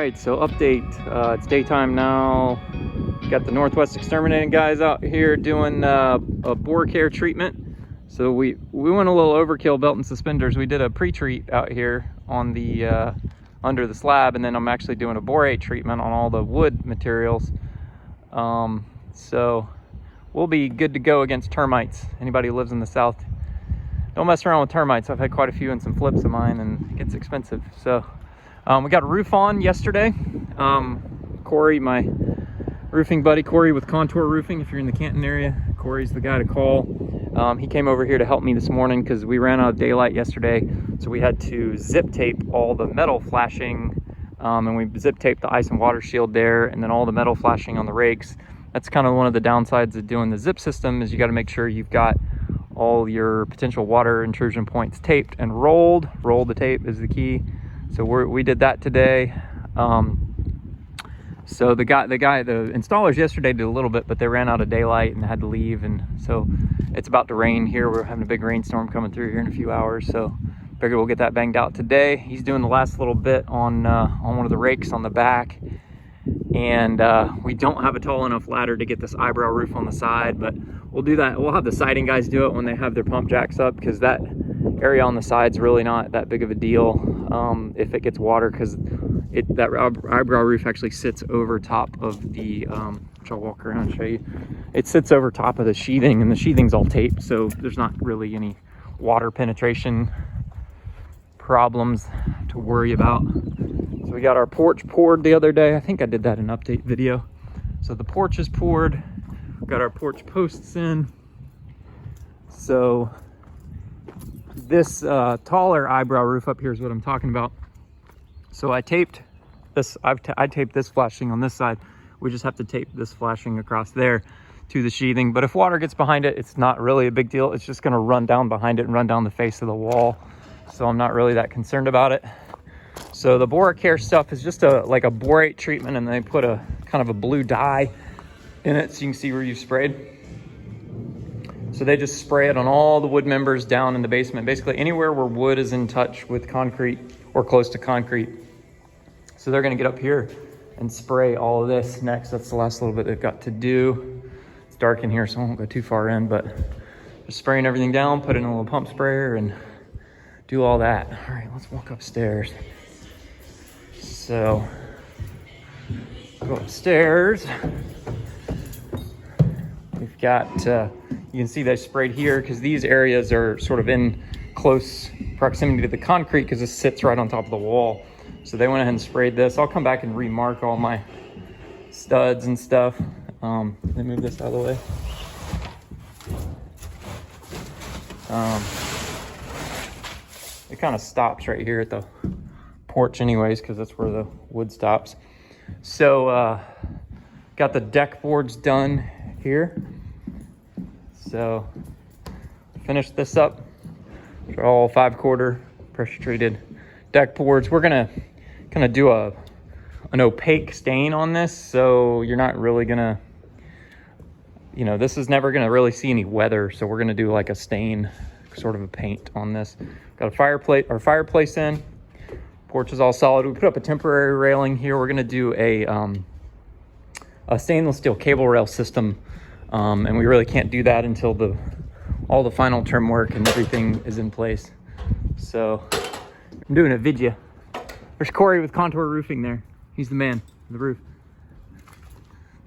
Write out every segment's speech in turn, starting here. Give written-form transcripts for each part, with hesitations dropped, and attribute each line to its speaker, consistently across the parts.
Speaker 1: right, so update. It's daytime now. Got the Northwest Exterminating guys out here doing a bore care treatment. So we went a little overkill, belt and suspenders. We did a pre-treat out here on the under the slab, and then I'm actually doing a borate treatment on all the wood materials. So we'll be good to go against termites. Anybody who lives in the south, don't mess around with termites. I've had quite a few in some flips of mine, and it gets expensive. So we got a roof on yesterday. Corey, my roofing buddy, Corey with Contour Roofing, if you're in the Canton area, Corey's the guy to call. He came over here to help me this morning because we ran out of daylight yesterday, so we had to zip tape all the metal flashing, and we zip taped the ice and water shield there, and then all the metal flashing on the rakes. That's kind of one of the downsides of doing the zip system, is you got to make sure you've got all your potential water intrusion points taped and rolled. Roll the tape is the key. So we did that today. So the installers yesterday did a little bit, but they ran out of daylight and had to leave, and so it's about to rain here. We're having a big rainstorm coming through here in a few hours, so figured we'll get that banged out today. He's doing the last little bit on one of the rakes on the back, and we don't have a tall enough ladder to get this eyebrow roof on the side, but we'll do that. We'll have the siding guys do it when they have their pump jacks up, because that area on the side's really not that big of a deal if it gets water, because that eyebrow roof actually sits over top of the which I'll walk around and show you. It sits over top of the sheathing, and the sheathing's all taped, so there's not really any water penetration problems to worry about. So we got our porch poured the other day. I think I did that in an update video. So the porch is poured. We've got our porch posts in. So this taller eyebrow roof up here is what I'm talking about. So I taped this, I taped this flashing on this side. We just have to tape this flashing across there to the sheathing. But if water gets behind it, it's not really a big deal. It's just gonna run down behind it and run down the face of the wall. So I'm not really that concerned about it. So the bore care stuff is just like a borate treatment, and they put a kind of a blue dye in it so you can see where you've sprayed. So they just spray it on all the wood members down in the basement, basically anywhere where wood is in touch with concrete or close to concrete. So they're gonna get up here and spray all of this next. That's the last little bit they've got to do. It's dark in here, so I won't go too far in, but just spraying everything down, put in a little pump sprayer, and do all that. All right, let's walk upstairs. So, go upstairs. We've got, you can see they sprayed here because these areas are sort of in close proximity to the concrete because this sits right on top of the wall. So they went ahead and sprayed this. I'll come back and remark all my studs and stuff. Let me move this out of the way. It kind of stops right here at the porch anyways, because that's where the wood stops. So got the deck boards done here. So finished this up. They're all 5/4 pressure treated deck boards. We're gonna kind of do an opaque stain on this, so you're not really gonna, you know, this is never gonna really see any weather, so we're gonna do like a stain, sort of a paint on this. Got a fireplace in. Porch is all solid. We put up a temporary railing here. We're gonna do a stainless steel cable rail system, and we really can't do that until all the final trim work and everything is in place. So I'm doing a video. There's Corey with Contour Roofing there. He's the man, the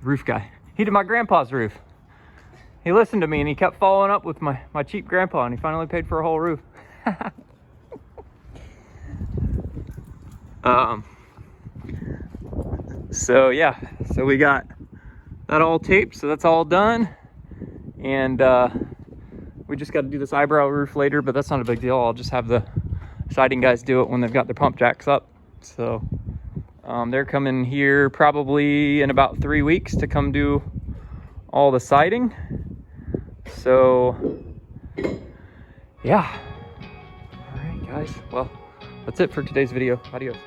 Speaker 1: roof guy. He did my grandpa's roof. He listened to me and he kept following up with my cheap grandpa, and he finally paid for a whole roof. So yeah, so we got that all taped, so that's all done. And we just got to do this eyebrow roof later, but that's not a big deal. I'll just have the siding guys do it when they've got their pump jacks up. So they're coming here probably in about 3 weeks to come do all the siding. So yeah. All right, guys. Well, that's it for today's video. Adios.